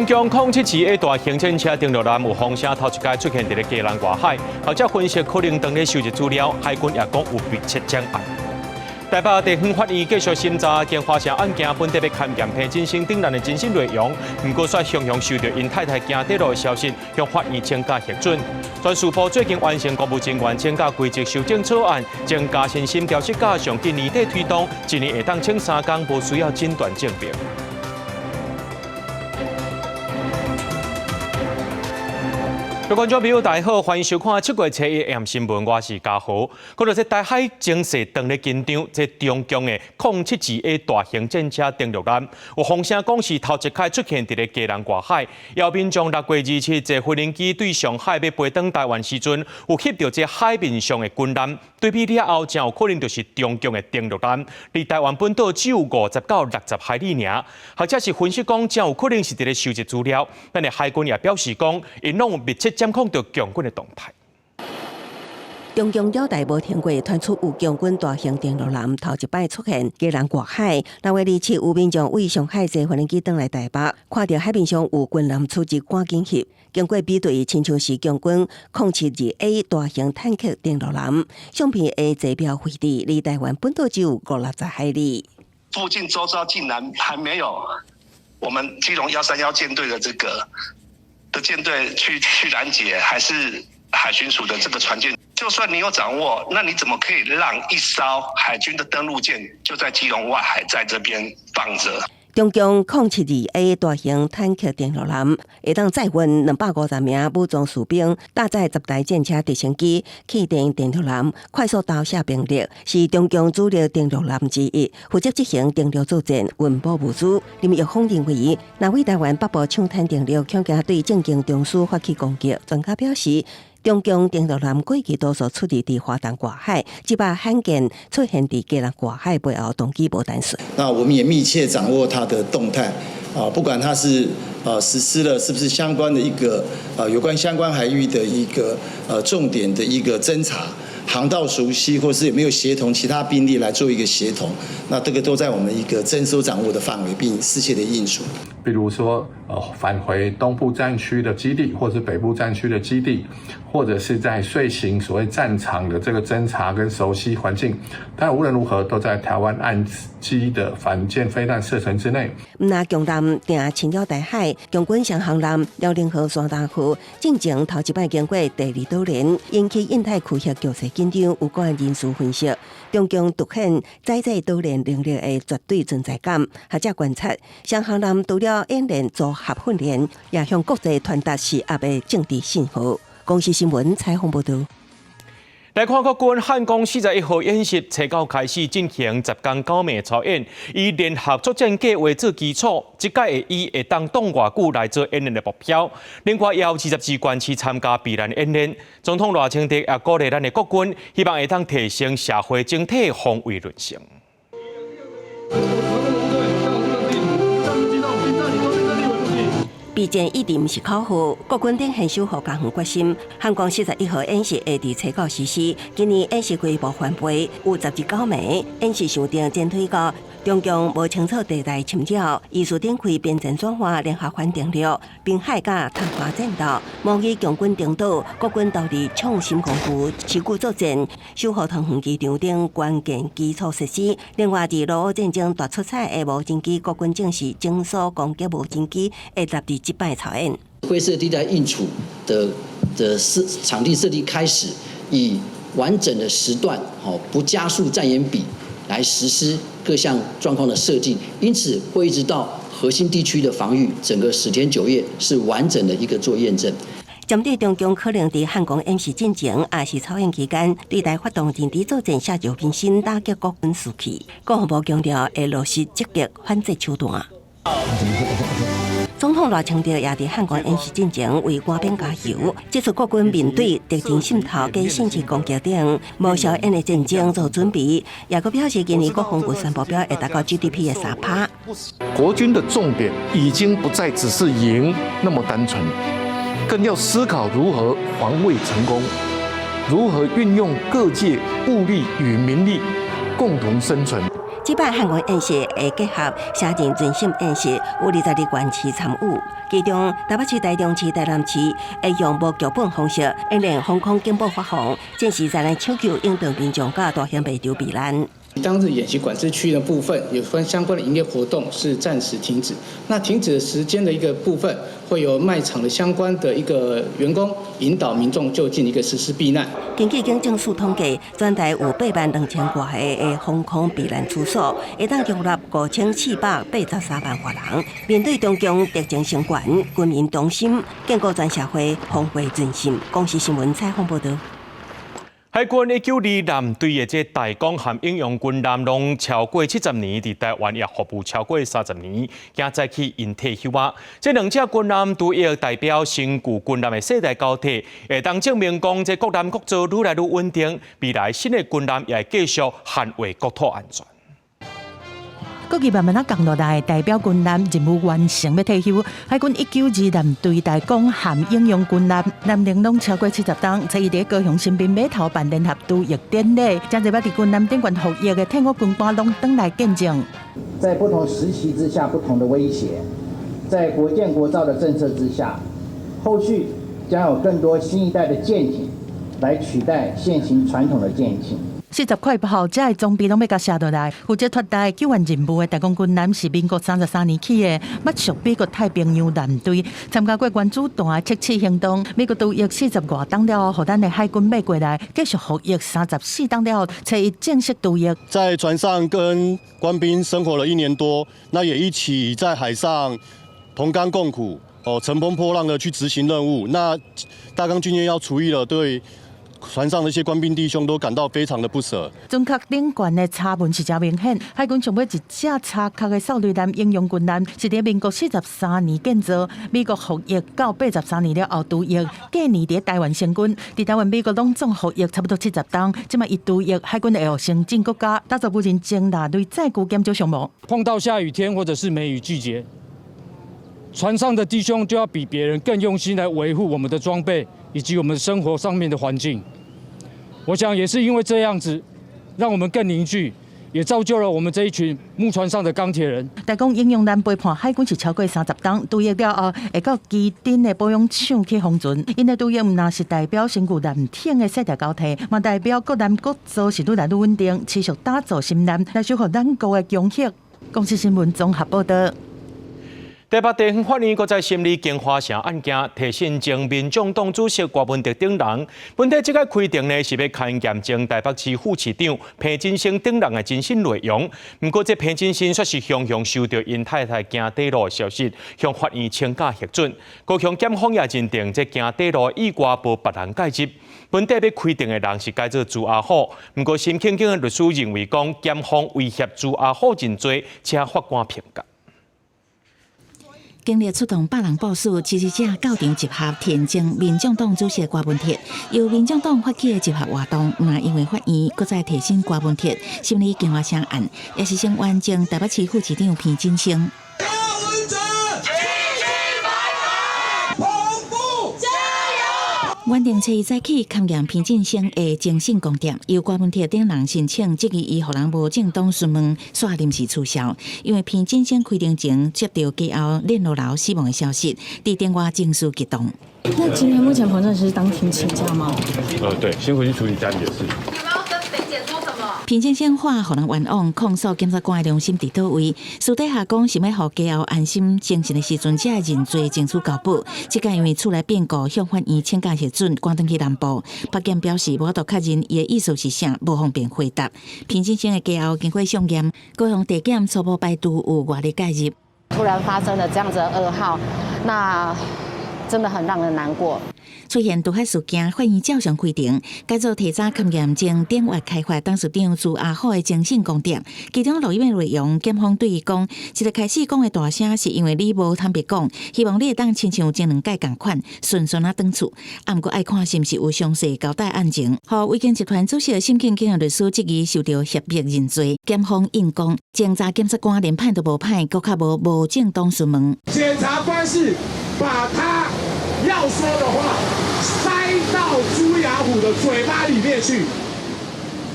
中共077A大型战车登陆南有风声头一届出现伫嘉南外海，学者分析可能当咧收集资料，海军也讲有被切将案。台北地方法院继续审查经发生案件，本特别勘验批真心顶人的真心内容，不过却雄雄收到因太太惊跌落的消息，向法院请假核准。专署部最近完成国务人员请假规则修正草案，将加薪薪调息假上今年底推动，一年会当请3天，无需要诊断证明。各位观众朋友，大家好，欢迎收看7月7日 AM 新闻，我是嘉豪。看到这台海情势当咧紧张，这中共的077A大型战车登陆南，有风声讲是头一开出现伫嘉南外海。姚民众6月27坐飞轮机对上海要飞登台湾时阵，有翕到这海面上的军舰，对比了后，真有可能就是中共的登陆舰。离台湾本岛只有50到60海里尔，或者是分析讲，真有可能是伫咧收集资料。咱的海军也表示讲，因拢有密切监控到共军的动态。中共了台无停过，传出有共军大型登陆舰头一摆出现嘉南外海。6月27有民众为上海坐飞轮机登来台北，看到海面上有军舰出入，赶紧翕。经过比对，亲像是共军072A 大型坦克登陆舰，相片的坐标位置离台湾本岛只有50-60海里。附近周遭竟然还没有我们基隆131舰队的舰队去拦截，还是海巡署的这个船舰。就算你有掌握，那你怎么可以让一艘海军的登陆舰就在基隆外海在这边放着？中共072A 大型坦克登陆舰会当载运250名武装士兵，搭载10台战车直升机、气垫登陆舰，快速投射兵力，是中共主力登陆舰之一，负责执行登陆作战、运补物资。林玉峰认为，若为台湾北部抢滩登陆，恐惊对正经中枢发起攻击。专家表示，中共登陆舰过去多数出入伫华东外海，即摆罕见出现伫嘉南外海背后，动机无单纯。那我们也密切掌握它的动态，不管它是实施了是不是相关的一个有关相关海域的一个重点的一个侦查。航道熟悉，或是有没有协同其他兵力来做一个协同，那这个都在我们一个征收掌握的范围，并适切的应处。比如说，返回东部战区的基地，或者北部战区的基地，或者是在遂行所谓战场的这个侦查跟熟悉环境。但无论如何，都在台湾岸基的反舰飞弹射程之内。那共舰定侵了台海，共军上航舰辽宁河山大河，进前头一摆经过第2岛链，引起印太区域局势紧张。有关人士分析，中共凸显在岛链能力的绝对存在感。学者观察，上航舰除了演练组合训练，也向国际传达施压的政治信号。公视新闻采访报道。来看国军汉光41号演习，初九开始进行10天9暝操演，以联合作战计划做基础，即届会以会当动偌久来做演练的目标。另外，也有20支官市参加避难演练。总统赖清德也鼓励咱的国军，希望会当提升社会整体防卫韧性。备战一定不是口号，国军展现守护家园决心。汉光41号演习会伫初九实施，今年演习规模翻倍，有10支9暝。演习上定前推高，中共无清楚地带侵扰，艺术展开边战转化联合反登陆、滨海甲滩化战斗，模拟共军登岛，国军投入创新功夫，持久作战，守护桃园机场等关键基础设施。另外，伫罗欧战争大出彩的无人机，国军正是精索攻击无人机，会立伫即摆操演。灰色地带应处的场地设立开始，以完整的时段，不加速战演比来实施各项状况的设计，因此会一直到核心地区的防御，整个10天9夜是完整的一个做验证。针对中共可能在汉光演习进前，也是操演期间，对台发动人敌作战，下酒平心，打击国军士气。国防部强调会落实积极反制手段。总统赖清德也伫汉光演习进前为官兵加油，指出国军面对敌情渗透、假性质攻击等无硝烟的战争做准备，也佫表示今年国防预算目标会达到 GDP 的3%。国军的重点已经不再只是赢那么单纯，更要思考如何防卫成功，如何运用各界物力与民力共同生存。这摆汉军演习会结合社前阵线演习，有22县市参与。其中，台北市、台中市、台南市会用无剧本方式演练防空警报发放，正是在咱抢救应对民众甲大型被丢避难。当日演习管制区的部分，有关相关的营业活动是暂时停止。那停止的时间的一个部分，会由卖场的相关的一个员工引导民众就近一个实施避难。根据经正数统计，全台有82000多个的防空避难处所，会当容纳5483万华人。面对中共敌情升悬，军民同心，建构全社会防卫阵线。公视新闻采访报道。海军192舰队的这大江和应用军舰拢超过70年，伫台湾也服务超过30年，今再起因退休啊。这两只军舰都亦代表新旧军舰的世代交替，会当证明讲这国难国造愈来愈稳定，未来新的军舰也会继续捍卫国土安全。国旗慢慢啊降落来，代表军舰任务完成要退休。海军192舰队大江含应用军舰舰龄拢超过70吨，在伫高雄新兵码头办联合度役典礼，真侪捌伫军舰顶悬服役的退伍军官拢登来见证。在不同时期之下，不同的威胁，在国建国造的政策之下，后续将有更多新一代的舰艇来取代现行传统的舰艇。40块炮这的装备拢要甲下落来，负责脱带救援任务的大江军舰是民国33年起的，捌属美国太平洋舰队，参加过原子弹测试行动。美国度役40多档了后，予咱的海军买过来，继续服役34档了后，才正式度役。在船上跟官兵生活了1年多，那也一起在海上同甘共苦，乘风破浪的去执行任务。那大江军舰要除役了，对船上的一些官兵弟兄都感到非常的不舍。准确顶悬的差纹是真明显，海军上尾一只插壳的少女舰应用军舰是伫民国43年建造，美国服役到83年了后度役，隔年伫台湾成军，伫台湾美国拢总服役差不多70档，即嘛一度役海军会先进国家，打造目前精大类载具减少项目。碰到下雨天或者是梅雨季节，船上的弟兄就要比别人更用心来维护我们的装备以及我们生活上面的环境。我想也是因为这样子，让我们更凝聚，也造就了我们这一群木船上的钢铁人。大江应用舰陪伴海军是超过30档，度役了后会到基顶的保养厂去封存。因的度役唔但是代表新旧舰艇的世代交替，嘛代表国难国造是愈来愈稳定，持续打造新舰，来守护咱国的强国。公视新闻综合报道。台北地方法院搁在审理金华城案件，提审前民众党主席郭文哲等人。本体这个规定呢，是要勘验前台北市副市长彭真生等人的真实内容。不过，这彭真生却是常常收到因太太行底路的消息，向法院请假核准。高雄检方也认定，这行底路以外无别人介入。本体要规定的人是改做朱阿虎。不过，新庆的律师认为讲，检方威胁朱阿虎认罪，请法官评价。经历出动百人部署，支持者到场集合田征民众党主席郭文哲，由民众党发起的集合活动，那因为法院搁再提审郭文哲审理金华城案，也是先完成台北市副市长彭真生。原定初一早起勘验彭真生的征信公店，由郭文哲等人申请，即日伊互人无正当询问，煞临时取消。因为彭真生开庭前接到家后链路楼死亡的消息，伫电话情绪激动。那今天目前彭真是当庭请假吗？对，先回去处理家里的事。彭先生话互人冤枉，控诉检察官的良心伫倒位。私底下讲是要互家后安心精神的时阵，才会认罪争取交保。即个因为厝内变故，向法院请假核准，赶转去南部。法检表示，无法度确认伊的意思是啥，无方便回答。彭先生的家后经过相验，高雄地检初步排除有外力介入。突然发生了这样子的噩耗，那真的很让人难过。出现毒害事件，法院照常开庭。改做提早勘验前电话开发当事长朱阿虎的征信公店，其中录音的内容，检方对伊讲，一开始讲的大声是因为你无坦白讲，希望你会当亲像前2届同款，顺顺啊转厝。啊，毋过爱看是毋是有详细交代案情。互维建集团主席沈庆景的律师即日受到脅迫认罪，检方应讲，检查检察官连判都无判，搁较无正当询问。检察官是把他要说的话塞到朱雅虎的嘴巴里面去，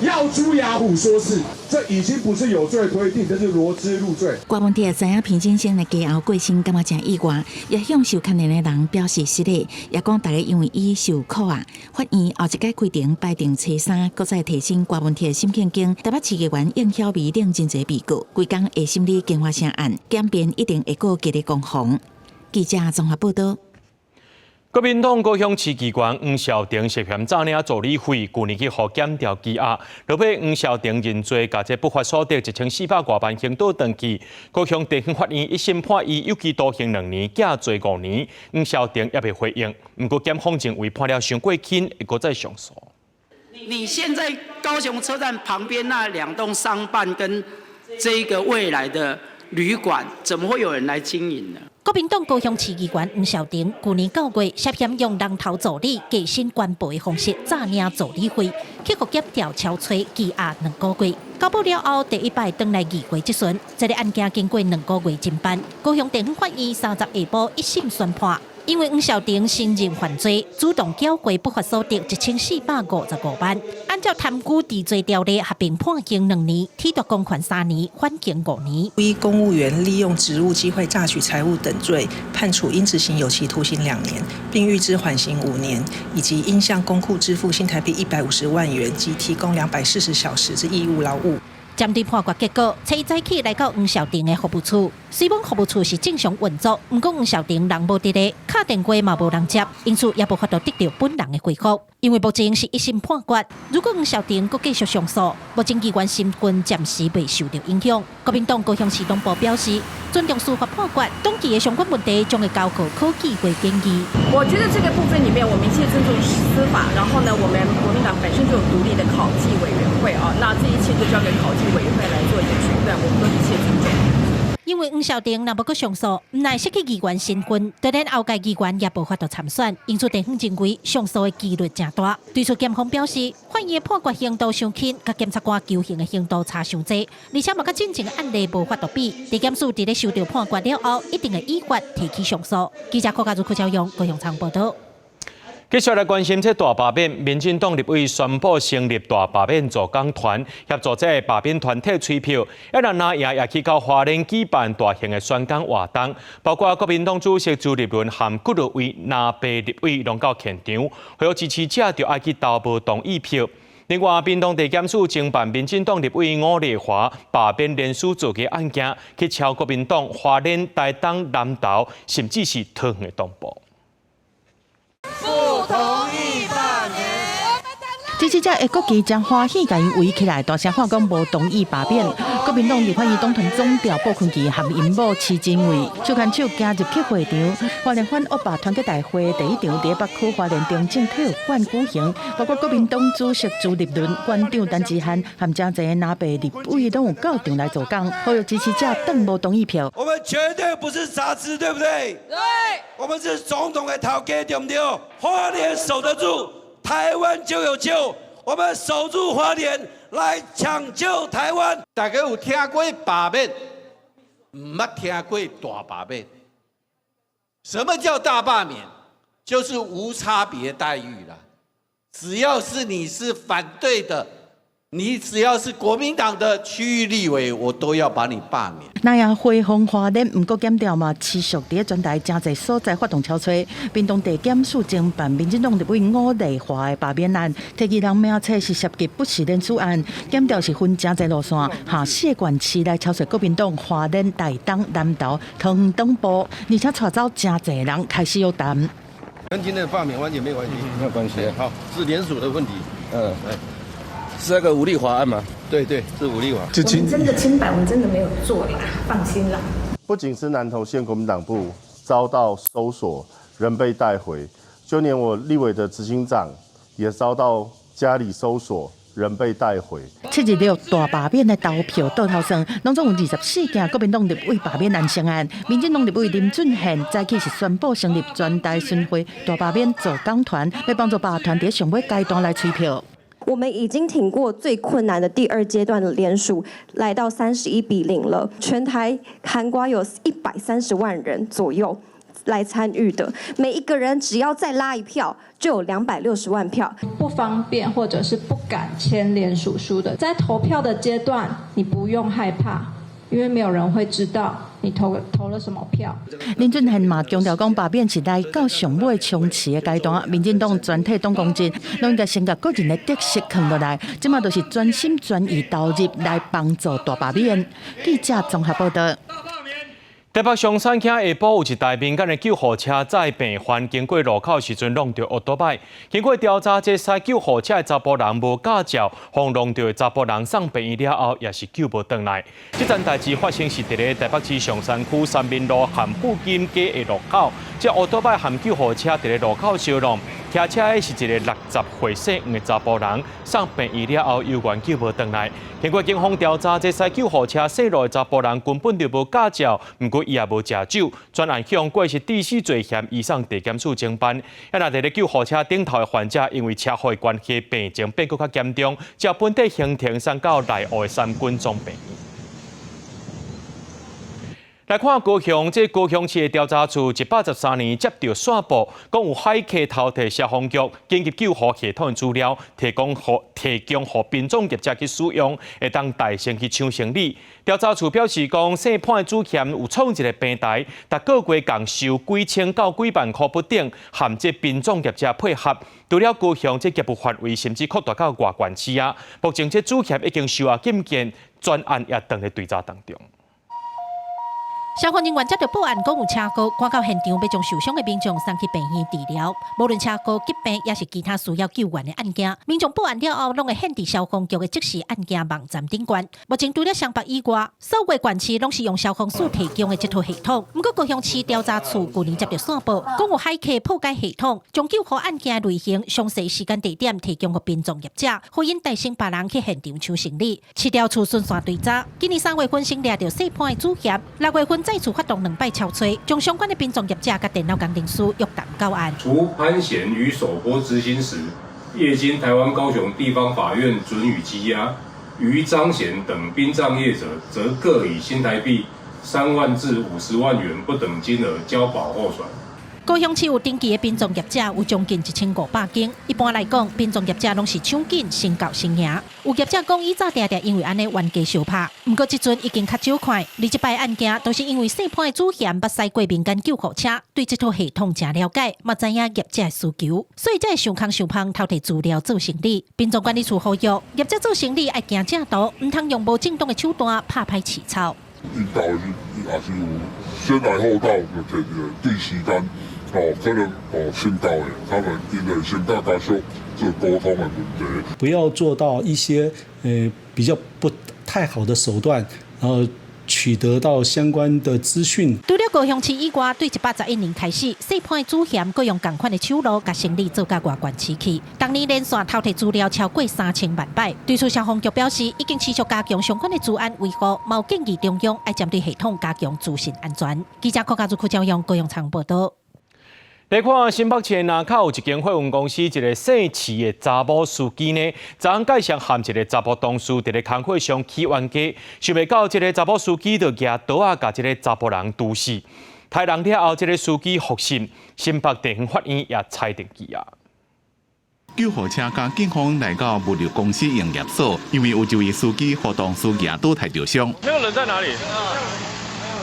要朱雅虎说是。这已经不是有罪推定，这是罗织入罪。郭文棣知影平先生的家后过身，感觉真意外，也向受牵连的人表示失礼，也讲大家因为伊受苦啊。法院后一届开庭排定初三，搁再提审郭文棣的审判经，台北市议员应晓薇领真侪被告，规工下审理经发生案，检辩一定会过激烈攻防。记者综合报道。国民党高雄市议员黄孝庭涉嫌诈领助理费，去年去互检调羁押，落尾黄孝庭认罪，甲这不法所得1400多万刑倒转去。高雄地方法院一审判伊有期徒刑2年，假罪5年。黄孝庭也未回应，不过检方认为判了伤过轻，会搁再上诉。你现在高雄车站旁边那2栋商办跟这个未来的旅馆，怎么会有人来经营呢？国民党高雄市议员黄孝庭去年9月涉嫌用人头助理假薪官报的方式诈领助理费，去互检调敲催羁押2个月。交保了后，第一摆回来议会质询，这个案件经过2个月侦办，高雄地方法院30下晡一审宣判。因为黄孝庭承认犯罪，主动缴过不法所得1455万，按照贪污治罪条例合并判刑2年，褫夺公权3年，缓刑5年。依公务员利用职务机会榨取财物等罪，判处应执行有期徒刑2年，并预支缓刑5年，以及应向公库支付新台币150万元及提供240小时之义务劳务。针对判决结果，初早起来到黄孝庭的服务处，虽然服务处是正常运作，不过黄孝庭人无伫咧，敲电话嘛无人接，因此也无法度得到本人的回复。因为目前是一审判决，如果黄孝庭佫继续上诉，目前机关审讯暂时未受到影响。国民党高雄市党部表示，尊重司法判决，当期的相关问题将会交给科技会建议。我觉得这个部分里面，我们一切尊重司法，然后呢，我们国民党本身就有独立的考纪委员会啊，那这一切就交给考纪委员会来做一个决断，我们都一切尊重。因为黄孝庭若要搁上诉，唔乃失去议员身份，当然后届议员也无法度参选，因此地方认为上诉的几率真大。对此检方表示，法院判决刑度伤轻，甲检察官求刑的刑度差伤济，而且嘛甲进前的案例无法度比。地检署伫咧收到判决了后，一定会依法提起上诉。记者柯家如柯昭阳高雄场报道。继续来关心这大罢免，民进党立委宣布成立大罢免助讲团，协助这罢免团体催票。一人拿也去到花莲举办大型的宣讲活动，包括国民党主席朱立伦和几位拿白立委拢到现场，会有支持者就爱去投无同意票。另外，民党地检署侦办民进党立委吴丽华罢免联署做嘅案件，去敲国民党花莲、台东、南投，甚至是桃园的党部。不同意罢免。支持者的国旗将欢喜甲因围起来，大声喊讲无同意罢免。国民党立法院党团总调鲍坤琪和因某施真伟手牵手行入去会场。花莲反恶霸团结大会第一场伫北区花莲中正体育馆举行，包括国民党主席朱立伦、馆长陈志涵和真侪拿白立委拢有到场来做讲，呼吁支持者登无同意票。我们绝对不是傻子，对不对？对。我们是总统的头家，对不对？花莲守得住，台湾就有救。我们守住花莲，来抢救台湾。大家有听过罢免，没听过大罢免。什么叫大罢免？就是无差别待遇啦。只要是你是反对的，你只要是国民党的区域立委，我都要把你罢免。那样恢复花莲，不过检调嘛，持续伫全台真侪所在发动敲催。民党地检署侦办民进党立委吴丽华的罢免案，提起人名册是涉及不实联署案，检调是分真侪路线，下4县市来敲催国民党花莲、台东、南投、桃园党部，而且带走真侪人开始有谈。跟今天的罢免完全没关系，没有关系。好，是联署的问题。是那个吴丽华案吗？对，是吴丽华。我们真的清白，我们真的没有做啦，放心啦。不仅是南投县国民党部遭到搜索，人被带回，就连我立委的执行长也遭到家里搜索，人被带回。7日6大罢免的投票倒头算，拢总有24件国民党立委罢免案成案。民进党立委林俊宪早起是宣布成立全台巡回大罢免助讲团，要帮助罢团在上尾阶段来催票。我们已经挺过最困难的第2阶段的联署，来到31比0了。全台涵盖有130万人左右，来参与的，每一个人只要再拉一票，就有260万票。不方便或者是不敢签联署书的，在投票的阶段，你不用害怕，因为没有人会知道你投了什么票。林俊宪嘛强调讲，罢免时代到上尾冲刺的阶段，民进党全体党公职拢应该先把个人的特色扛落来，即马都是专心专意投入来帮助大罢免。记者综合报道。台北松山区下晡有一台民间的救护车载病患经过路口时阵弄到奥多拜，经过调查，这驶救护车的查甫人无驾照，互弄到的查甫人送病院了后，也是救无回来。这件代志发生是伫咧台北市松山区三民路和富金街的路口，这奥多拜和救护车伫咧路口相撞，骑车的是一个60岁姓黄的查甫人，送病院了后，犹原救无回来。经过警方调查，这驶救护车驶路的查甫人根本就无驾照，不过伊也无食酒，专案向过是致死罪嫌移送地检署侦办。也那伫咧救护车顶头的患者，因为车祸关系病情变搁较严重，照本地刑庭送到内湖的三军总病院。来看高雄，这高雄市的调查处113年接到线报，讲有海客偷摕消防局紧急救护系统的资料，提供予民众业者去使用，会当大先去抢行李。调查处表示讲，姓潘的主嫌有创一个平台，逐个月共收几千到几万块不等，含这民众业者配合。除了高雄这业务范围，甚至扩大到外县市啊。目前这主嫌已经受到禁见，专案也正在调查当中。消防人员接到报案，讲有车祸赶到现场，要将受伤的民众送去病院治疗。无论车祸、疾病，也是其他需要救援的案件，民众报案了后，拢会显伫消防局的即时案件网站顶端。目前除了双北以外，所有县市拢是用消防署提供的这套系统。不过高雄市调查处去年接到线报，讲有骇客破解系统，将救护案件类型、详细时间、地点提供给民众业者，呼应带先别人去现场抢行李。市调处顺线追查，今年3月份先抓到涉判的主嫌，6月份再次发动2摆敲催，将相关的民众业者甲电脑工程师约谈告案。除潘贤于首波执行时，业经台湾高雄地方法院准予羁押，于张贤等殡葬业者，则各以新台币3万至50万元不等金额交保候传。高雄市有登记的殡葬业者有将近1500间。一般来讲，殡葬业者拢是抢紧先到先赢。有业者讲，以早常常因为安尼冤家相拍，不过这阵已经较少看。而这摆案件都是因为涉判的主嫌捌驶过民间救护车，对这套系统真了解，嘛知影业者的需求，所以才会想空想胖偷摕资料做生意。殡葬管理处呼吁业者做生意要行正道，唔通用无正当的手段拍歹起草。引导也是有先来后到，就摕着对时间。可能先到的，他们因为先到家属做沟通的问题，不要做到一些比较不太好的手段，然后取得到相关的资讯。除了高雄市以外，对111年开始，涉判的主嫌各用同款的手路，甲生理做甲外县市去。当年连续偷摕资料超过3000万摆。对此消防局表示，已经持续加强相关的治安维护，冇建议中央爱针对系统加强资讯安全。记者柯家珠、柯朝阳、高雄场报道。来看新北市的南口有一间货运公司，一个姓齐的查某司机呢，昨昏介绍含一个查甫同事伫咧工会上起冤家，想袂到这个查某司机就举刀啊，甲这个查甫人毒死。杀人了后，这个司机获审，新北地方法院也裁定羁押。救护车甲警方来到物流公司营业所，因为有一位司机和同事举刀抬着伤。那个人在哪里？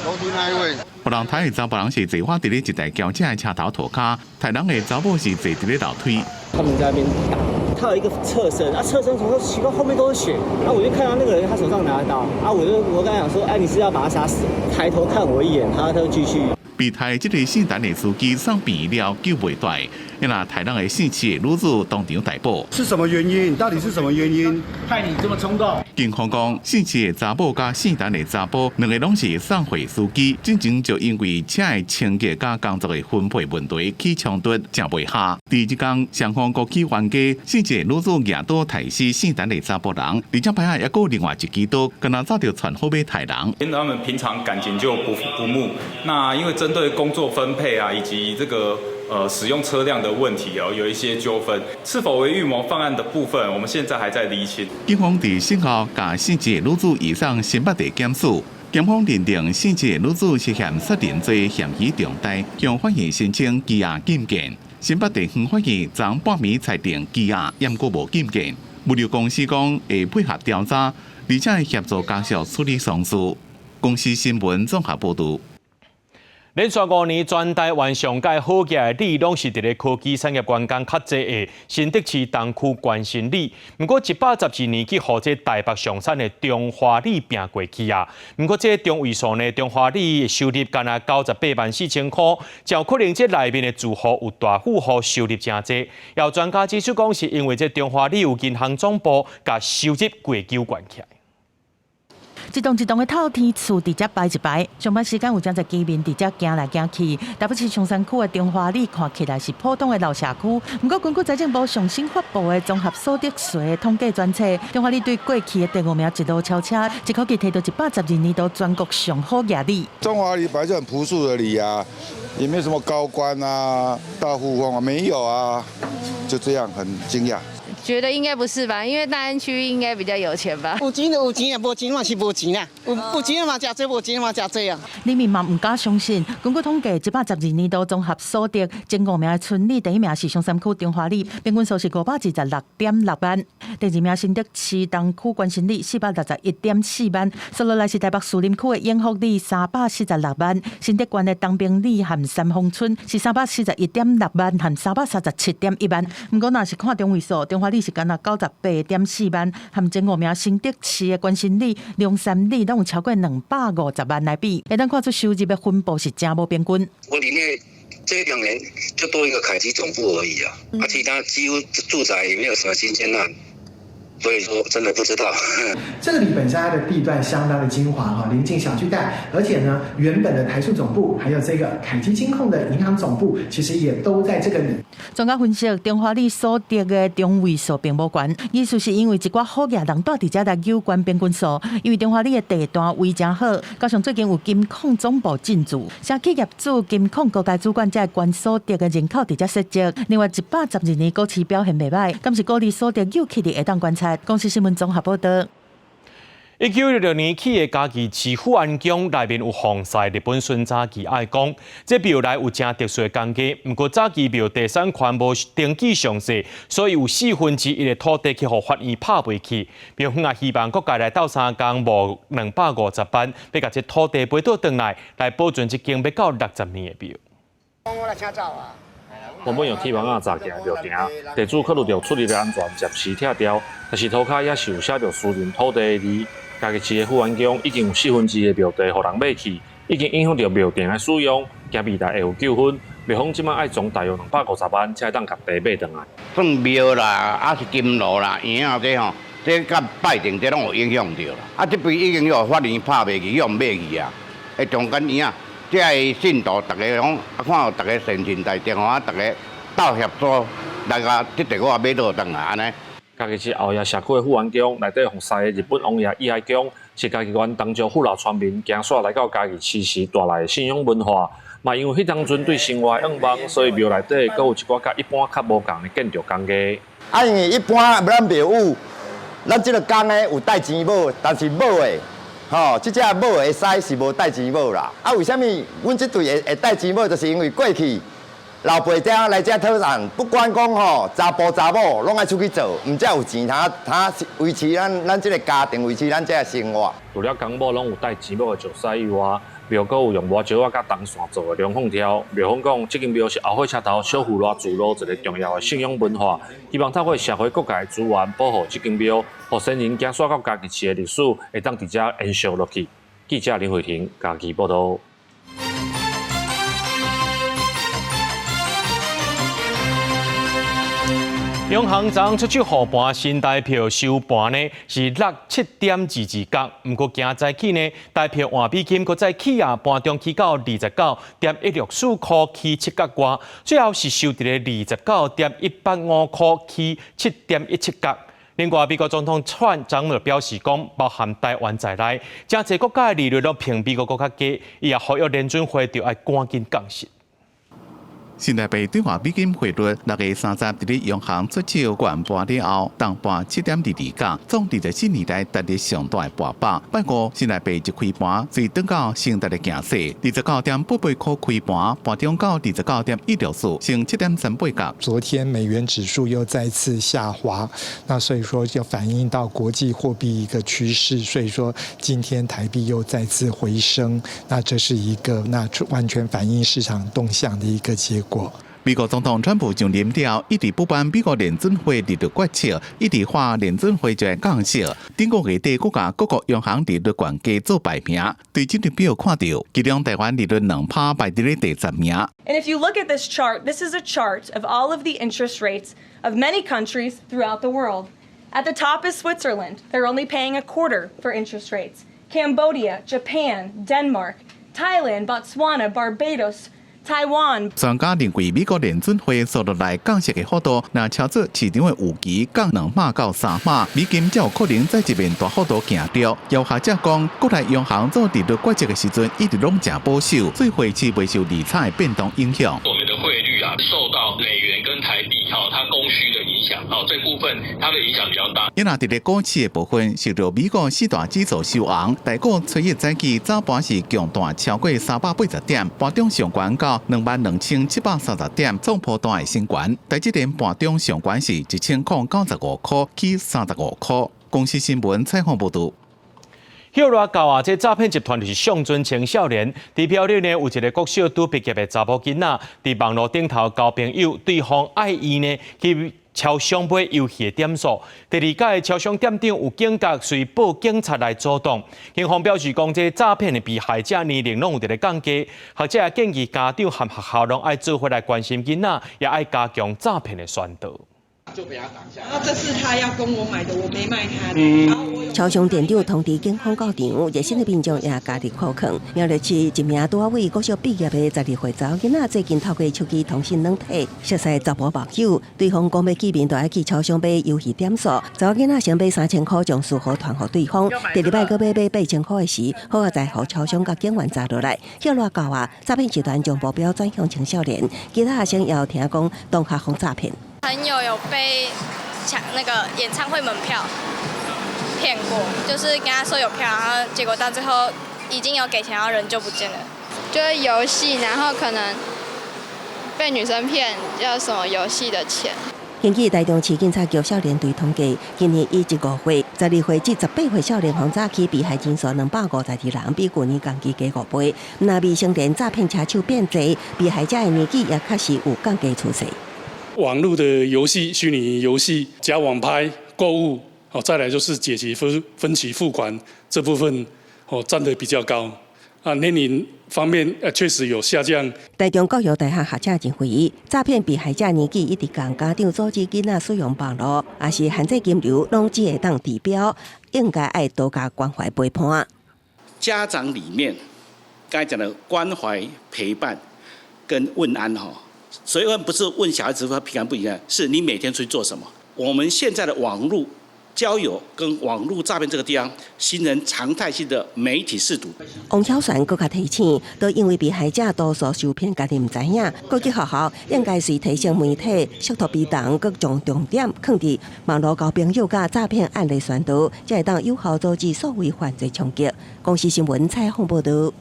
楼梯那一位。别人睇的查甫人是坐发伫咧一台轿车的车头涂骹，杀人的查某是坐伫咧楼梯。他们在那边打，他有一个侧身，侧身从奇怪后面都是血，然后我就看到那个人他手上拿刀，我跟他讲说，你是要把他杀死？抬头看我一眼，他就继续。被害这个姓陈的司机送病院了，救袂大，因那杀人的姓齐的女子当场逮捕。是什么原因？到底是什么原因害你这么冲动？警方讲，姓齐的查某甲姓陈的查甫，两个拢是送货司机，之前就因为车的清洁甲工作的分配问题起冲突，正袂下。第一天，双方各起冤家，姓齐的女子举刀杀死姓陈的查甫人，而且牌下也有另外一支刀，跟他早就传好要杀人。因为他们平常感情就不睦，那因为针对工作分配啊，以及这个使用车辆的问题有一些纠纷，是否为预谋犯案的部分，我们现在还在厘清。警方伫事后甲姓齐的女子移送新北地检署，检方认定涉事女子涉嫌杀人罪嫌疑重大，向法院申请羁押禁见。新北地方法院昨半暝裁定羁押，验过无禁见。物流公司讲会配合调查，而且会协助家属处理丧事。公司新闻综合报道。连续5年，全台湾上届好业的里，拢是伫咧科技产业观光较济的新竹市东区关心里。不过112年去，互这台北上产的中华里拼过去啊。不过这中位数呢，中华里的收入干那984000块，就可能这内面的住户有大户户收入真济。有专家指出讲，是因为这中华里有银行总部，甲收入过纠关起来。一栋一栋的透天厝伫遮摆一排，上班时间有真侪居民伫遮行来行去。台北市松山区的中华里看起来是普通的老社区，不过根据财政部上新发布的综合所得税统计专册，中华里对过去的第5名一路超车，一口气摕到112年度全国上好业里。中华里本来就很朴素的里啊，也没有什么高官啊、大富翁啊，没有啊，就这样很惊讶。觉得应该不是吧，因为大安区应该比较有钱吧。有钱就有钱啊，无钱嘛是无钱啊。有钱嘛食多，无钱嘛食多啊。里面嘛唔敢相信，根据统计，112年度综合所得前5名的村里，第1名是松山区中华里，平均数是526.6万；第2名新竹市东区关心里461.4万，接落来是台北士林区的永福里346万，新竹县的东平里和三丰村是341.6万和337.1万。不过若是看中位数，中华里是干那98.4万，和前5名新竹市的关心里、龙山里拢有超过250万来比，会当看出收入的分布是真无平均。我里面这2年就多一个凯基总部而已啊，其他几乎住宅也没有什么新建案。所以说，真的不知道。这个里本身它的地段相当的精华哈，临近小巨蛋，而且呢，原本的台塑总部还有这个凯基金控的银行总部，其实也都在这个里。专家分析，中华里所得的中位数并无悬，意思是因为一寡好业人住伫遮来有关平均数，因为中华里的地段位真好，加上最近有金控总部进驻，像企业主金控高阶主管这关所得的人口伫遮设置。另外，112年股市表现袂歹，敢是股利所得有起的会当观察。公司新闻综合报道。1966年起的嘉义市富安宫内面有防晒日本孙早期爱讲，这庙内有真特殊的工艺。不过早期庙地产权无登记详细，所以有1/4的土地去互法院拍袂起。庙方也希望各界来斗3工无250万，要甲这土地赔倒转来保存这间要到60年的庙。我来请走啊！原本用铁网扎起来庙埕，地主考虑到出入的安全，暂时拆掉，但是涂骹也是有写着私人土地的字。嘉义市的富安宫已经有1/4的庙地互人买去，已经影响到庙埕的使用，惊未来会有纠纷。庙方即摆爱从大约250万才会当甲地买转来。算庙啦，啊是金炉啦，圆啊这吼，这甲拜殿这拢有影响到啦。啊，这边已经有法院拍袂去，用买去啊。诶，中间圆啊。这个信徒，大家拢看到大家善心大电话，大家斗协助，大家这地我也买倒转来安尼。嘉义市后野社区的富安宫内底防晒的日本王爷义海宫，是嘉义县当初父老村民行煞来到嘉义市时带来的信仰文化。嘛，因为迄当阵对生活仰望，所以庙内底阁有一寡甲一般较无共的建筑工艺。啊，因为一般咱庙宇，咱这个工呢有带钱母，但是母的。吼，即只母会使是无带钱母啦。啊，为什么阮即队会带钱母？就是因为过去老爸仔来遮讨钱，不管讲吼查甫查某，拢爱出去做，毋才有钱他维持咱即个家庭，维持咱这个生活。除了公母拢有带钱母的石狮以外，庙阁有用抹石仔甲铜线做的龙凤条。庙方讲，这间庙是后火车头小富罗自路一个重要的信仰文化，希望透过社会各界资源保护这间庙，互先人行煞到嘉义市的历史会当直接延续落去。记者林慧婷，嘉义报道。永航昨出手护盘新台票收盘呢是67.22角，不过今早起呢台票换比金搁再起啊，盘中起到29.164块，起7角外，最后是收伫咧29.185块，起7.17角。另外，美国总统川普表示讲，包含台湾在内，真侪国家的利率都比美国国较低，伊也呼吁联准会就要赶紧降息。新台币兑换美金汇率6月30日央行出手关盘了后，当盘7.22角，总24年来达日上大盘板。拜五新台币一开盘，随登到升达的行势，29.88块开盘，盘中到29.164，升7.38角。昨天美元指数又再次下滑，那所以说就反映到国际货币一个趋势，所以说今天台币又再次回升，那这是一个完全反映市场动向的一个结果。美国总统川普上任了，一直不办美国联准会利率决策，一直话联准会就会降息。顶个月底，国家各国央行利率悬价做排名，对这张表看到，其中台湾利率2%排伫咧第10名。And if you look at this chart, this is a chart of all of the interest rates of many countries throughout the world. At the top is Switzerland. They're only paying a quarter for interest rates. Cambodia, Japan, Denmark, Thailand, Botswana, Barbados, Taiwan。专家认为，美国联准会所落来降息的幅度，若超出市场的预期，降2码到3码，美金才有可能在一面大幅度行掉。有学者讲，国内央行做利率决策的时阵，一直拢真保守，所以汇市未受利差的变动影响。我们的汇率受到美元跟台币它供需的影响，这部分它的影响比较大。因那伫咧股市的部分，受到美国4大指数收红，台股初一早起早盘是强弹超过380点，盘中上悬到22730点，创波段的新高。台积电盘中上悬是1095块起35块。公司新闻采访报道。晓热教啊，这诈骗集团就是上尊青少年。伫漂流呢，有一个国小拄毕业的查某囡仔，伫网络顶头交朋友，对方爱伊呢去超商买游戏的点数。第二届超商店长有警觉，随报警察来阻挡。警方表示讲，这诈骗的被害者年龄拢有伫咧降低。学者也建议家长和学校拢爱做伙来关心囡仔，也爱加强诈骗的宣导。就被他挡下。然后这是他要跟我买的，我没卖他的。超商店长通知警方到场，热心的民众也家己靠坑。苗栗市一名拄为国小毕业的12岁查某囡仔，最近透过手机通讯软体熟悉查甫网友，对方讲要见面，就爱去超商买游戏点数。查某囡仔先买3000块，将数号传给对方。第二摆搁买8000块的时，好啊在互超商甲警员查落来。叫热教啊，诈骗集团将目标转向青少年，其他学生也有听讲同学防诈骗。朋友有被抢那个演唱会门票骗过，就是跟他说有票，然后结果到最后已经有给钱，然后人就不见了。就是游戏，然后可能被女生骗要什么游戏的钱。根据台中市警察局少年队统计，今年以15岁、12岁至18岁少年防诈欺被害人数252人，比去年同期加5倍。那未成年诈骗车手变多，被害者的年纪也确实有降低趋势。网络的游戏、虚拟游戏、假网拍、购物，再来就是解期分期付款这部分，占得比较高。年龄方面确实有下降。台中教育大学学者认为，诈骗被害者年纪一直降，家长组织囡仔使用网络，也是限制金流，拢只会当治标，应该爱多加关怀陪伴。家长里面刚才讲的关怀陪伴跟问安所以不是问小孩子他平安不平安，是你每天出去做什么。我们现在的网络交友跟网络诈骗这个地方，形成常态性的媒体试图。王巧璇更加提醒，都因为被害者多数受骗，家己唔知影，各级学校应该是提升媒体识图避动，各将重点放伫网络交朋友甲诈骗案例宣导，才会当有效阻止所谓犯罪冲击。公司新闻采访报道。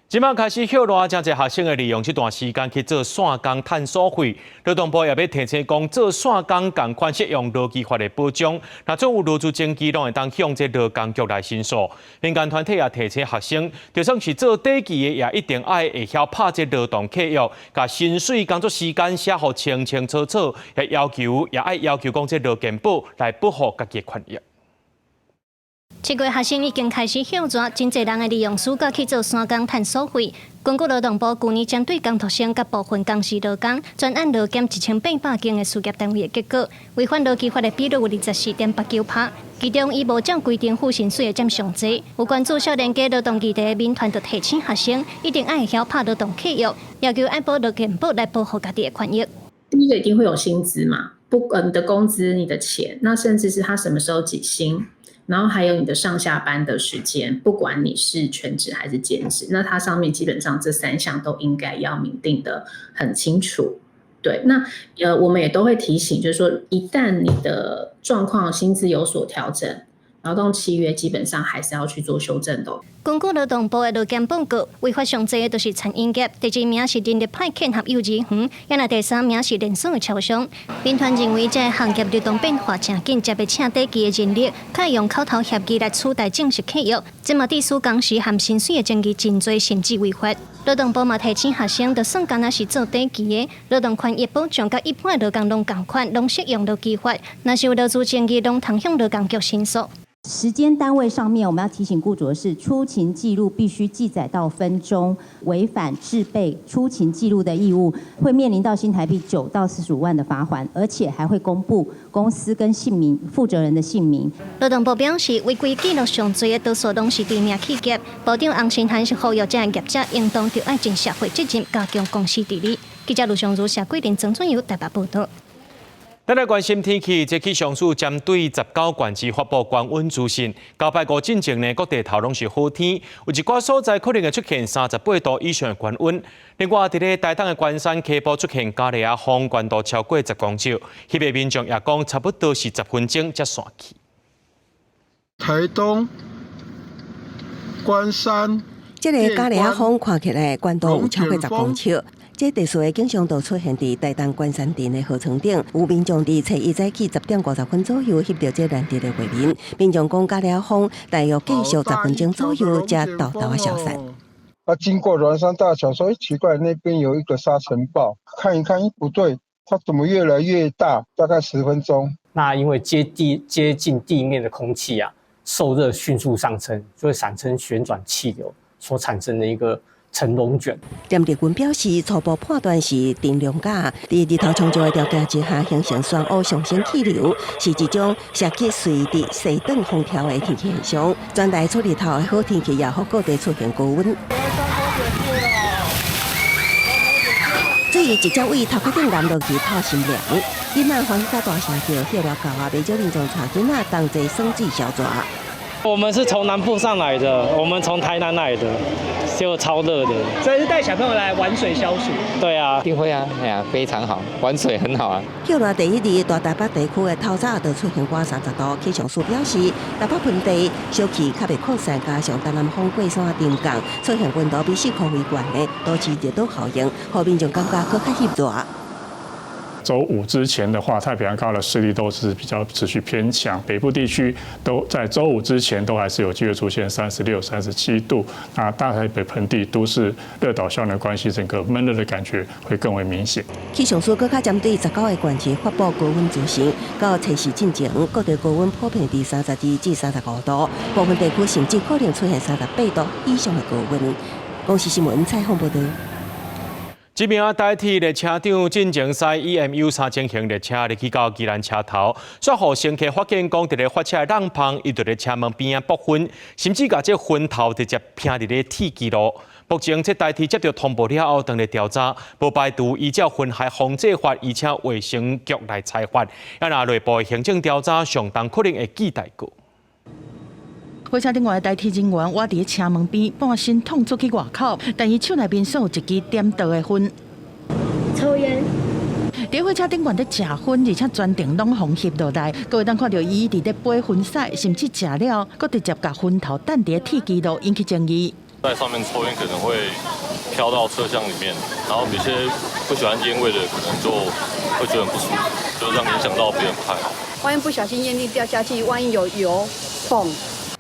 即马开始晓热，真侪学生会利用这段时间去做线工赚所费。劳动部也要提醒讲，做线工共款适用劳基法的保障，若总有劳资争议，拢会当向这劳工局来申诉。民间团体也提醒学生，就算是做短期的，也一定爱会晓拍这劳动契约，甲薪水、工作时间写好清清楚楚，也爱要求讲这劳健保来保护家己的权益。7月学生已经开始晓热，真侪人会利用暑假去做线工赚所费。根据劳动部去年针对工读生甲部分工时劳工专案劳检1800件的事业单位的结果，违反劳基法的比率有24.89%，其中以无照规定付薪水的占上侪。有关注少年家劳动议题的民团就提醒学生，一定爱会晓拍劳动契约，要求爱保劳健保来保护家己的权益。第一个一定会有薪资嘛，你的工资、你的钱，那甚至是他什么时候给薪。然后还有你的上下班的时间，不管你是全职还是兼职，那它上面基本上这3项都应该要明定的很清楚。对，那我们也都会提醒，就是说一旦你的状况薪资有所调整，劳动契约基本上还是要去做修正的。根据劳动部的劳检报告，违法上侪的就是餐饮业，第2名是人力派遣和幼稚园，也那第3名是连锁的超商。民团认为，这行业流动变化正紧，才要请短期的人力，可以用口头协议来取代正式契约。这嘛，地属工时和薪水的争议真多，甚至违法。劳动部嘛提醒学生，就算敢若是做短期的，劳动权益保障甲一般劳工拢同款，拢适用劳基法。若是有劳资争议，拢通向劳工局申诉。时间单位上面，我们要提醒雇主的是，出勤记录必须记载到分钟，违反制备出勤记录的义务，会面临到新台币9到45万的罚款，而且还会公布公司跟姓名、负责人的姓名。劳动部表示，违规记录上侪的多数拢是知名企业，部长洪新涵是呼吁这业者应当就爱尽社会责任，加强公司治理。记者卢尚如、谢桂玲、曾春游台北报道。咱来关心天气，这气象署针对19县市发布高温资讯。到拜五进前呢，各地头拢是好天，有一寡所在可能会出现38度以上的高温。另外，伫咧台东的关山溪部出现加热风，高度超过10公尺，迄个民众也讲差不多是10分钟才散去。台东、关山，这个加热风看起来高度有超过10公尺。这特殊的景象都出现伫台东关山镇的河床顶，有民众伫初一早起10点50分左右翕到这难得的画面。民众讲加热风大约继续10分钟左右才到达消散。经过鸾山大桥，说奇怪，那边有一个沙尘暴，看一看，不对，它怎么越来越大？大概10分钟。那因为接近地面的空气啊，受热迅速上升，就会产生旋转气流所产生的一个成龙卷。连日军表示，初步判断是电量架伫日头充足的条件之下形成漩涡上升气流，是一种涉及随地西转风调的天气现象。专台出日头的好天气，也好各地出现高温。至于一只位头壳顶淋落去透心凉，囡仔欢喜甲大声叫，叫了狗啊，袂少民众带囡仔同齐耍水消热。我们是从南部上来的，我们从台南来的，结果超热的。所以是带小朋友来玩水消暑。对啊，一定会啊，哎呀，非常好，玩水很好啊。叫热第1日，大台北地区的透早就出现过30度，气象署表示，台北盆地小气较袂扩散，加上东南风过山沉降，出现温度比4度为悬的，导致热岛效应，互民众感觉更较翕热。周5之前的话，太平洋高的势力都是比较持续偏强，北部地区都在周5之前都还是有机会出现36、37度。那大台北盆地都市热岛效应的关系，整个闷热的感觉会更为明显。气象署更加针对19个县市发布高温资讯，到测试进前，各地高温普遍伫32至35度，部分地区甚至可能出现38度以上的高温。公视新闻采访报道。一名代替列车长进前驶 EMU 3型列车入去到宜兰车头，随后乘客发现讲，伫咧发车的冷风，伊伫咧车门边仔爆烟，甚至甲这烟头直接拼伫咧铁基路。目前这代替接到通报了后，当咧调查，无排除依照《烟害防治法》而且卫生局来裁罚，也拿内部的行政调查相当可能会记大过。火车顶外的代替人员，我伫车门边半身捅出去外口，但伊手内面锁有一支点倒的烟。抽烟。伫火车顶外咧食烟，而且全程拢风翕落来，各位当看到伊伫咧飞烟屎，甚至食了，佮直接把烟头弹伫铁基路，引起争议。在上面抽烟可能会飘到车厢里面，然后有些不喜欢烟味的，可能就会觉得很不舒服，就这样影响到别人不太好。万一不小心烟蒂掉下去，万一有油缝。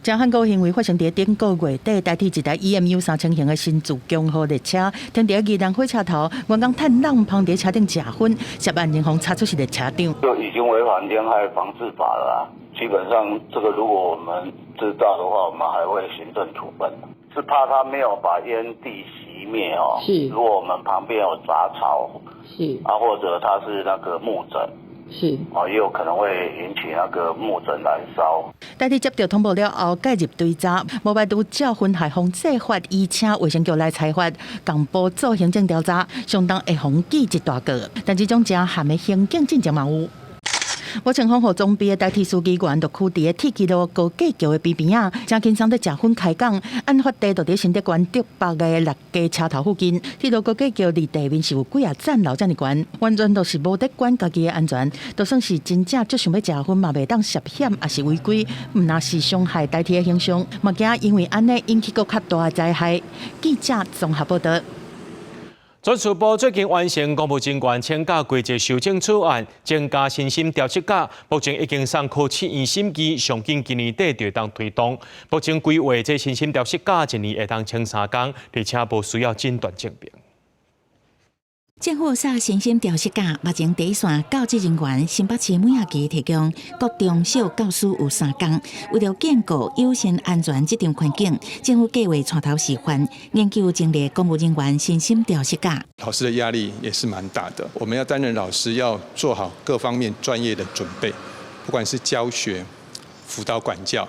这犯过行为发生在顶个月底，代替一台 EMU 3000型的新竹江号列车，停在宜兰火车头，员工趁冷风在车顶食烟，涉案人方查出是列车长。就已经违反烟害防治法了啦。基本上，这个如果我们知道的话，我们还会行政处分。是怕他没有把烟蒂熄灭哦。是。如果我们旁边有杂草，是啊，或者它是那个木枕。是哦，也有可能会引起那个木枕燃烧。代替接到通报了后，介入追查，无排除照烟害防治法，而且卫生局来裁罚，共步做行政调查，相当会防记一大个。但这种正含的行径真正嘛有。我前方和总编的代替司机员就区伫铁基路高架桥的边边啊，正经常在食薰开讲。案发地就伫新德县竹北的六家车头附近，铁路高架桥离地面是有几站楼这么悬，完全都是无得管家己的安全，就算是真正最想要食薰嘛，袂当涉险也是违规，毋那是伤害代替的形象，嘛惊因为安尼引起更较大的灾害。记者综合报道。专署部最近完成公务人员请假规则修正草案，增加薪薪调息假，目前已经送科试院审议，上紧今年底就当推动。目前规划这薪薪调息假一年会当请3天，而且无需要诊断证明。政府煞薪薪调息假，目前第一线教职人员新北市每学期提供各中小教师有3天。为了建构优先安全这场环境，政府计划带头示范研究成立公务人员薪薪调息假。老师的压力也是蛮大的，我们要担任老师，要做好各方面专业的准备，不管是教学、辅导管教、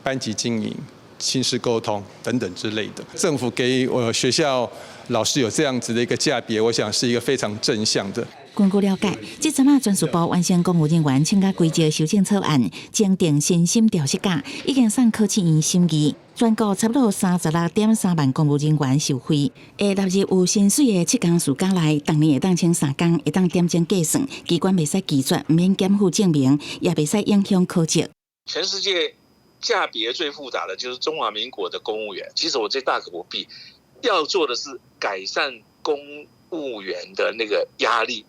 班级经营、亲师沟通等等之类的。政府给学校老师有这样子的一个价别，我想是一个非常正向的。根据了解，这阵啊专署部完成公务人员请假规则修正草案，增订薪薪调息假，已经送科试院审议。全国差不多36.3万公务人员受惠，会纳入有薪水的7天暑假内，当年会当请3天，会当点钟计算，机关袂使拒绝，唔免减负证明，也袂使影响科职。全世界价别最复杂的就是中华民国的公务员，其实我这大可不必。要做的是改善公务员的那个压力，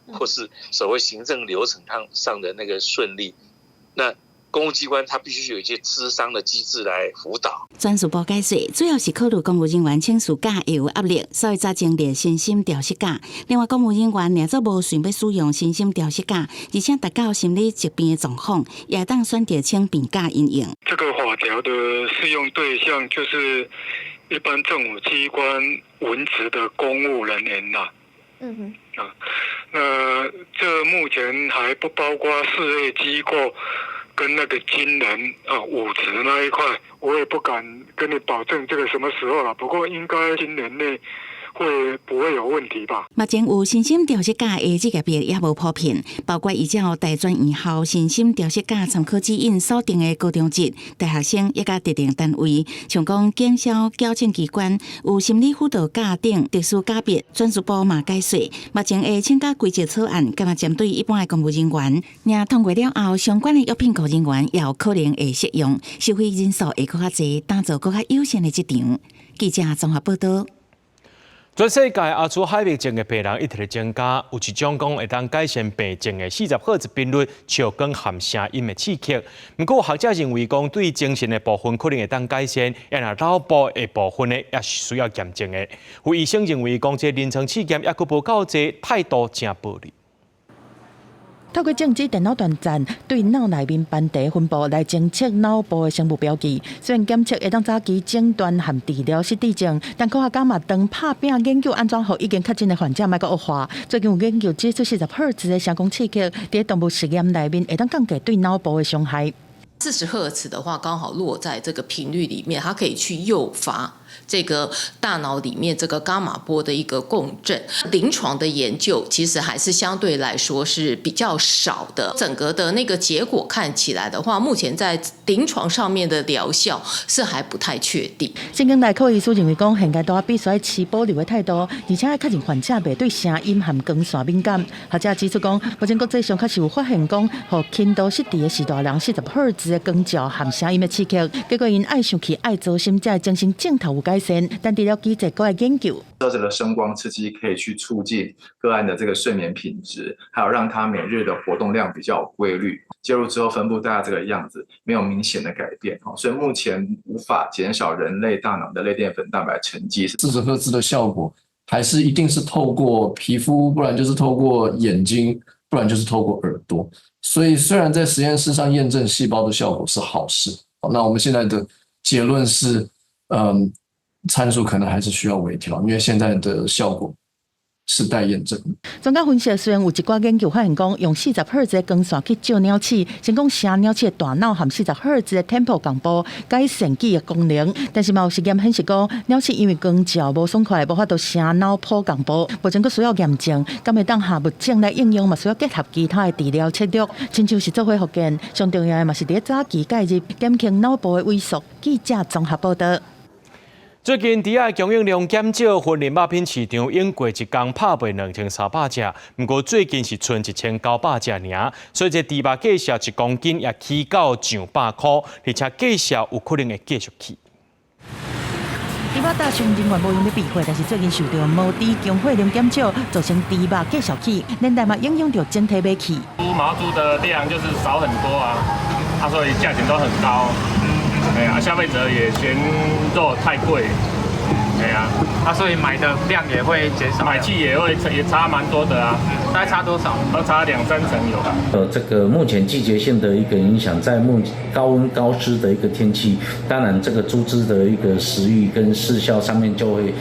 或是所谓行政流程上的那个顺利。那公务机关它必须有一些咨商的机制来辅导。专署部解释，主要是考虑公务人员请暑假会有压力，所以才成立薪薪调息假。另外，公务人员若做无想要使用薪薪调息假，而且达到心理疾病的状况，也当选择请病假应用。这个法条的适用对象就是一般政府机关文职的公务人员呐。那这目前还不包括事业机构跟那个军人武职那一块，我也不敢跟你保证这个什么时候了。不过应该今年内不会有问题吧？目前有薪薪调息假的职业别也无普遍，包括依照大专院校薪薪调息假参考指引锁定的高中职、大学生一甲特定单位，像讲警消、矫正机关、有心理辅导假等特殊假别。专署部嘛解释，目前的请假规则草案，干嘛针对一般的公务人员，若通过了后，相关的药品工人员也有可能会适用，受惠人数会更较侪，打造更较优先的职场。记者综合报道。全世界阿兹海默症的病人一直在增加，有一种讲会当改善病症的40赫兹频率超光含声音的刺激。不过学者认为讲对精神的部分可能会当改善，然而脑部的部分呢也是需要验证的。有医生认为讲这临床试验也佫无够侪，态度真暴力。透过正子电脑断层对脑内面斑地分布来侦测脑部的生物标记，虽然检测会当早期诊断和治疗失智症，但科学家嘛当拍拼研究安怎让已经确诊的患者莫个恶化。最近有研究指出40赫兹的声光刺激，在动物实验内面会当降低对脑部的伤害。40赫兹的话，刚好落在这个频率里面，它可以去诱发这个大脑里面这个伽马波的一个共振。临床的研究其实还是相对来说是比较少的，整个的那个结果看起来的话，目前在临床上面的疗效是还不太确定。神经内科医师认为讲，现阶段必须要持保留的态度，而且要确认患者袂对声音和光线敏感。学者指出讲，目前国际上确实有发现讲，互轻度失智的时大人40赫兹的光照和声音的刺激，结果因爱生气、爱做心，才精神镜头有改善，但治疗机制还在研究。这个声光刺激可以去促进个案的这个睡眠品质，还有让他每日的活动量比较有规律。介入之后分布大概这个样子，没有明显的改变，所以目前无法减少人类大脑的类淀粉蛋白沉积。40赫兹的效果还是一定是透过皮肤，不然就是透过眼睛，不然就是透过耳朵。所以虽然在实验室上验证细胞的效果是好事，那我们现在的结论是，参数可能还是需要微调，因为现在的效果是待验证。专家分析，虽然有一寡研究发现讲，用40赫兹的光线去照鸟鼠，先讲声鸟鼠的大脑和40赫兹的 tempo 共步，改善记忆功能，但是嘛有实验显示讲，鸟鼠因为光照无爽快，无法度声脑波共步，目前佫需要验证，敢会当下物证来应用，嘛需要结合其他的治疗策略，亲像是做伙复健，上重要的嘛是伫早期介入，减轻脑部的萎缩。记者综合报道。最近，猪仔供应量减少，婚礼肉品市场用过一天拍卖2300只，不过最近是剩1900只尔，所以这猪肉价销1公斤也起到上100块，而且价销有可能会继续起。猪肉大众仍然无用咧避讳，但是最近受到毛猪供货量减少，造成猪肉价销起，连带嘛影响到整体买起。毛猪的量就是少很多啊，所以价钱都很高。哎呀，消费者也嫌肉太贵，哎呀，所以买的量也会减少，买气也差蛮多的啊，大概差多少？都差2-3成有吧。这个目前季节性的一个影响，在高温高湿的一个天气，当然这个猪只的一个食欲跟饲效上面就会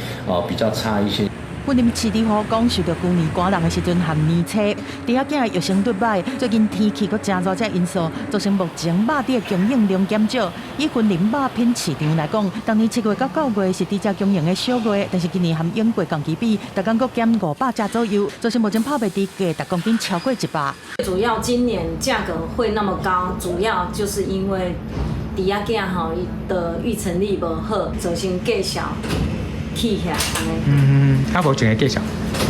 比较差一些。本林市长讲，受到去年寒冷的时阵和年初，猪仔囝又生对歹，最近天气佫真热这因素，造成目前肉猪的供应量减少。以婚礼肉品市场来讲，当年7月到9月是猪只供应的小月，但是今年和永过同期比，大概佫减500只左右，造成目前拍卖猪价1公斤超过100。主要今年价格会那么高，主要就是因为猪仔囝的育成力不好，造成价销起起来安尼。目前的价销？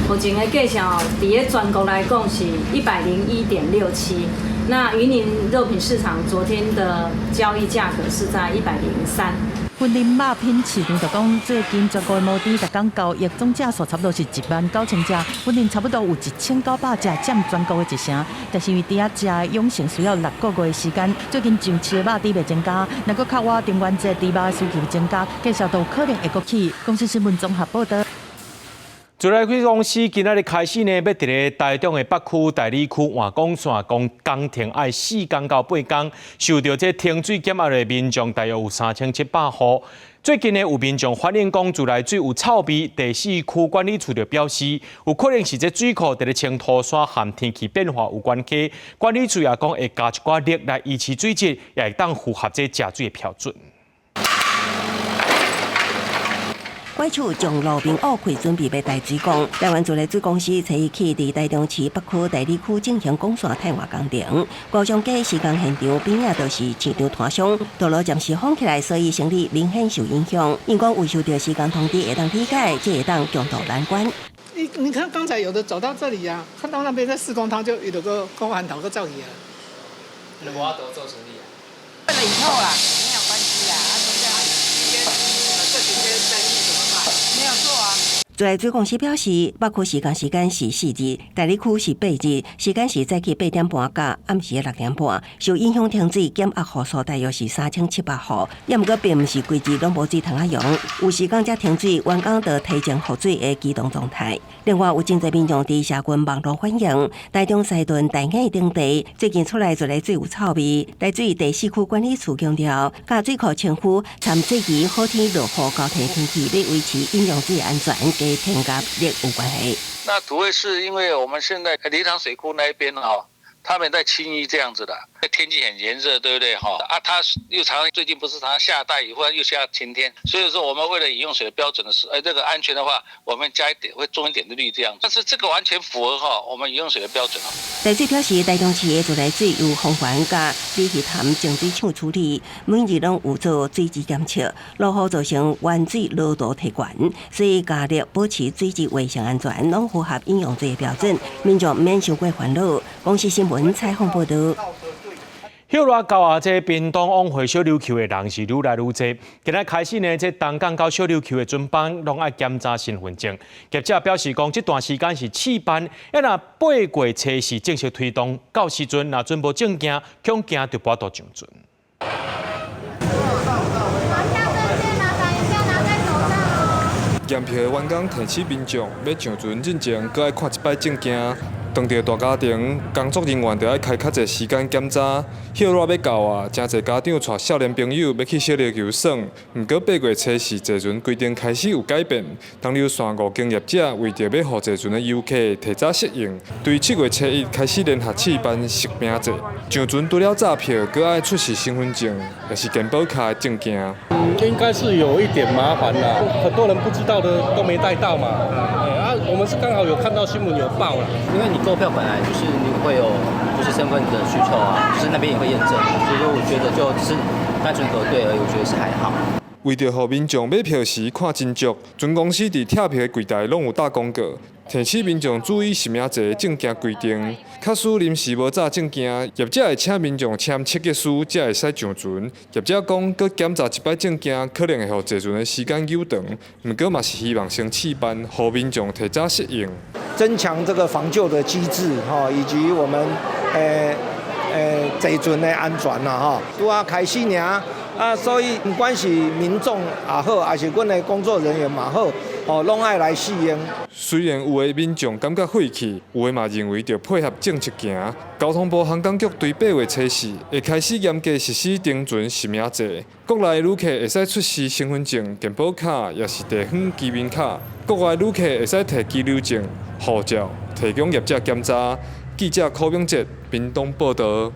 目前的价销，伫个全国来讲是101.67。那云林肉品市场昨天的交易价格是在103。婚礼肉品市场就讲，最近全国毛猪每天交易总价数差不多是19000只，婚礼差不多有1900只，占全国的1成。但是因为猪仔只的养成需要6个月的时间，最近上市的肉猪袂增加，若搁较晚中元节猪肉的需求增加，价销都有可能会搁起。公司新闻综合报道。自来水公司今仔日开始呢，要伫咧台中的北区、大理区换管线工程爱4天到8天，受到这停水减压的民众大约有3700户。最近呢，有民众反映讲自来水有臭味，第4区管理处就表示，有可能是这水库伫咧清土山和天气变化有关系。管理处也讲会加一寡力来维持水质，也会当符合这食水的标准。管处将路边污开，准备要大水工。台湾自来水公司初一起伫台中市北区、大理区进行管线汰换工程。高雄街施工现场边仔都是市场摊商，道路暂时封起来，所以生意明显受影响。因讲未收到施工通知，会当理解，这会当强度难关。你看刚才有的走到这里啊，看到那边在施工，他就有个工完头个造诣啊。我要多做生意啊。为了以后啦，没有关系啊。这几天生意怎么办？没有做啊。自来水公司表示，北区施工时间是4日，大理区是8日，时间是早起8点半到暗时6点半。受影响停水减压户数大约是3700户，也毋过并毋是规日拢无水通用，有时间才停水，员工就提前复水的机动状态。另外，有真侪民众伫社群网络反映，台中西屯大雅等地最近出来自来水有臭味。来自于第4区管理处强调，甲水库清淤、参水期好天落雨高天天气，要维持饮用水安全，跟添加力有关系。那主要是因为我们现在梨塘水库那边他们在清淤这样子的，天气很炎热，对不对它又常常最近不是常常下大雨，或者又下晴天，所以说我们为了饮用水的标准的这个安全的话，我们加一点会种一点的氯这样，但是这个完全符合我们饮用水的标准台水表示，台中市的自来水由风环甲李鱼潭净水厂处理，每日拢有做水质检测，落雨造成原水浓度提悬，所以加力保持水质卫生安全，拢符合饮用水的标准，民众免伤过烦恼。公司新闻采访报道。休热到啊，这屏东往回小琉球的人是愈来愈多。今日开始呢，这东港到小琉球的准班拢爱检查身份证。业者表示讲，这段时间是试办，要若8月初4正式推动，到时阵若准无证件，恐惊就跋倒上阵。验票的员工提醒民众要上船进前，搁爱看一摆证件。当地大家庭工作人员就要开较侪时间检查，歇热要到啊，真侪家长带少年朋友要去小琉球耍。毋过8月初四坐船规定开始有改变，东流线5间业者为着要互坐船的游客提早适应，对7月初1开始联合试办实名制。上船除了炸票，阁爱出示身份证，也是健保卡的证件。应该是有一点麻烦啦，很多人不知道的都没带到嘛。我们是刚好有看到新闻有报啦，因为你购票本来就是你会有就是身份的需求啊，就是那边也会验证，所以说我觉得就只是单纯核对而已，我觉得是还好。为着让民众买票时看真足，船公司伫跳票的柜台拢有打广告，提醒民众注意实名制的证件规定。假使临时无查证件，业者会请民众签切结书，才会使上船。业者讲，搁检查一摆证件，可能会互坐船的时间悠长。毋过嘛是希望先试办，让民众提早适应，增强这个防救的机制哈，以及我们坐船的安全啦哈。拄啊开始尔啊，所以不管是民众也好，还是阮的工作人员嘛好，哦，拢爱来适应。虽然有的民众感觉晦气，有的嘛认为要配合政策行。交通部航港局对8月初4会开始严格实施登船实名制，国内旅客会使出示身份证、健保卡，也是地方居民卡；国外旅客会使摕居留证、护照，提供业者检查。记者柯永哲，屏东报道。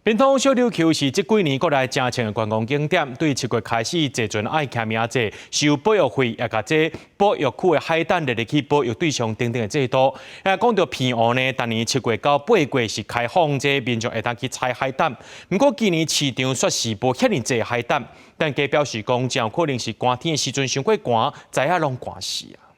屏东小琉球是这几年国内正常的观光景点，对7月开始坐船爱签名制，收保育费，也甲这保育区的海胆列入去保育对象等等的制度。讲到偏湖呢，今年7月到8月是开放这民众会当去采海胆，不过今年市场说是无遐尼济海胆，但家表示讲，真有可能是寒天的时阵伤过寒，知影拢寒死啊。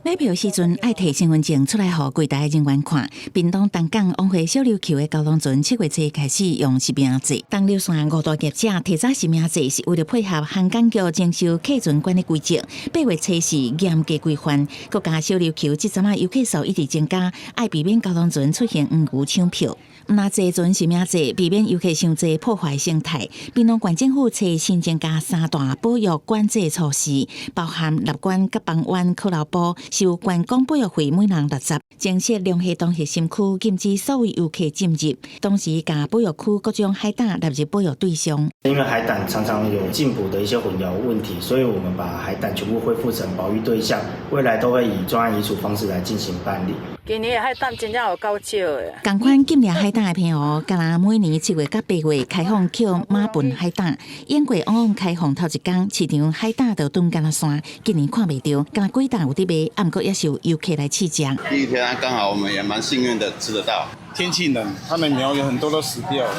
买票时阵爱摕身份证出来，互柜台人员看。屏东东港往回小琉球的交通船7月初开始用实名制。东流线5大业者提早实名制，是为了配合航港局征收客船管理规则。8月初4严格规范，国家小琉球这阵啊游客数一直增加，爱避免交通船出现黄牛抢票。那坐船实名制，避免游客伤济破坏生态。屏东县政府新增加3大保育管制措施，包含立管甲邦湾科劳部收观光保育费每人60，增设龙溪东核心区，禁止所有游客进入，同时把保育区各种海胆纳入保育对象。因为海胆常常有进补的一些混淆问题，所以我们把海胆全部恢复成保育对象，未来都会以专案移除方式来进行办理。今年的海胆真正有够少的。同款今年海胆的偏湖，敢若每年7月到8月开放捡马粪海胆，演过往往开放头一天，市场海胆就蹲干那山，今年看袂到，敢若几档有伫卖，啊，不过也是有游客来试食。第一天刚好我们也蛮幸运的吃得到。天气冷，它的苗有很多都死掉了，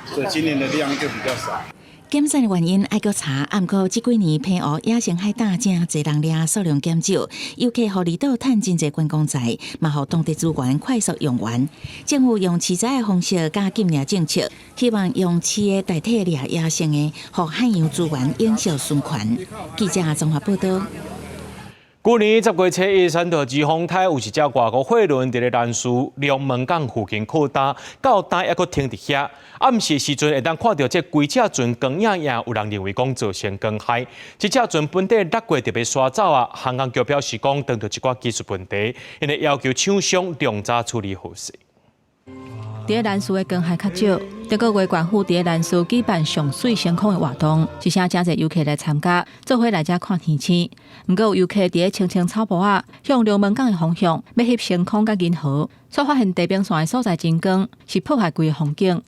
所以今年的量就比较少。减产的原因爱搁查，啊，不过这几年偏湖野生海胆真侪人掠，数量减少，游客互离岛趁真侪观光财，嘛互当地资源快速用完。政府用饲仔的方式加禁猎政策，希望用饲的代替掠野生的，互海洋资源有效循环。记者综合报道。去年10月初1，山道之风台有一只外国货轮伫咧兰屿龙门港附近靠单，到单还阁停伫遐。暗时时阵会当看到这规只船光影影，有人认为讲造成光害。这只船本地6月特别刷走啊，航港局表示讲，遇到一寡技术问题，因为要求厂商量早处理好势。伫兰屿的光害较少，这个月县府伫兰屿举办上水升空的活动，一声真侪游客来参加，做伙来遮看天气。不过有游客伫青青草坡啊，向龙门港的方向要翕升空甲银河，却发现地平线的所在真光，是破坏规个风景。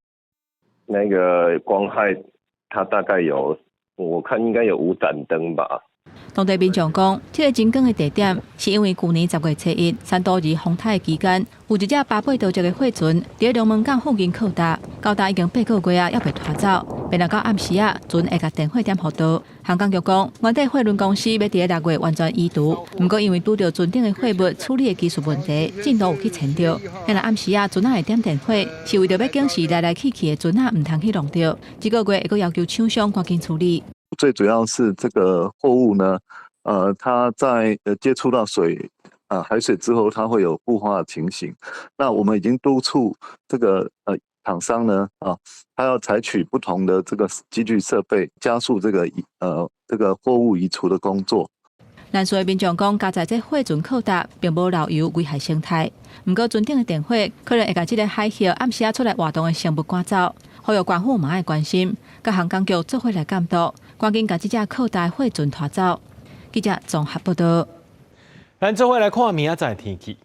那个光害，它大概有，我看应该有5盏灯吧。当地民众讲，这个真光的地点是因为去年10月初1，三都日风台的期间，有一只800多只的货船伫龙门港附近靠搭，到达已经8个月啊，还未拖走。便到暗时啊，船会甲电话点互到。航港局讲，原底货轮公司要伫6月完全移除，不过因为拄到船顶的货物处理的技术问题，进度有去前着。现在暗时啊，船会点电话，是为着要警示来来去去的船唔通去弄着。这个月会阁要求厂商赶紧处理。最主要是这个货物呢，它在接触到海水之后，它会有固化的情形。那我们已经督促这个厂商呢，它要采取不同的这个机具设备，加速这个货物移除的工作。南苏的民众讲，加在这火船扣搭，并无漏油危害生态。不过，船顶的电火可能会把这个海蟹暗时出来活动的生物赶走，呼吁官府嘛爱关心，各航港局做伙来监督，赶紧把这只扣搭火船拖走。记者综合报道。咱做伙来看明仔载天气。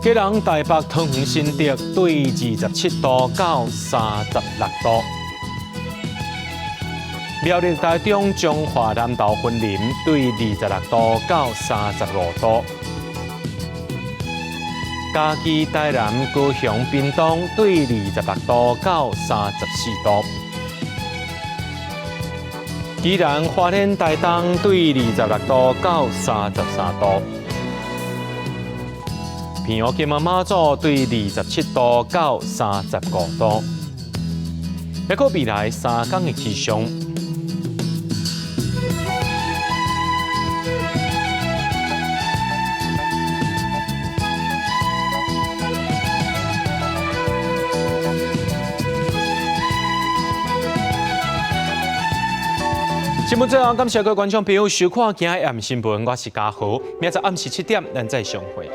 基隆台北桃园新竹对27度到36度，苗栗台中彰化南投云林对26度到35度，嘉义台南高雄屏东对26度到34度，宜兰花莲台东对26度到33度。平湖金门马祖对27度到35度。要个未来3天的气象。新闻最后，感谢各位观众朋友收看今日暗新闻，我是嘉豪。明仔暗时7点，咱再相会。